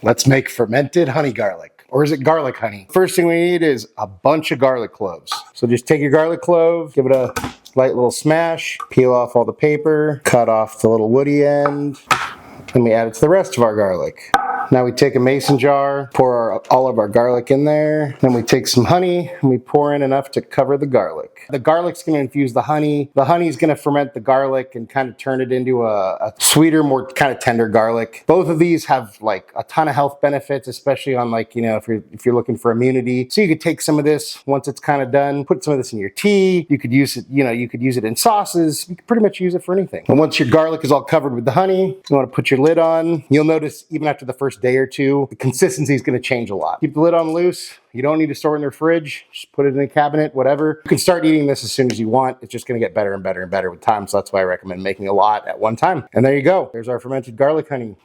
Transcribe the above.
Let's make fermented honey garlic. Or is it garlic honey? First thing we need is a bunch of garlic cloves. So just take your garlic clove, give it a light little smash, peel off all the paper, cut off the little woody end, and we add it to the rest of our garlic. Now we take a mason jar, pour all of our garlic in there. Then we take some honey and we pour in enough to cover the garlic. The garlic's going to infuse the honey. The honey's going to ferment the garlic and kind of turn it into a sweeter, more kind of tender garlic. Both of these have like a ton of health benefits, especially on like, if you're looking for immunity. So you could take some of this once it's kind of done, put some of this in your tea. You could use it, you could use it in sauces. You could pretty much use it for anything. And once your garlic is all covered with the honey, you want to put your lid on. You'll notice even after the first day or two, the consistency is going to change a lot. Keep the lid on loose. You don't need to store it in the fridge. Just put it in a cabinet, whatever. You can start eating this as soon as you want. It's just going to get better and better and better with time. So that's why I recommend making a lot at one time. And there you go. There's our fermented garlic honey.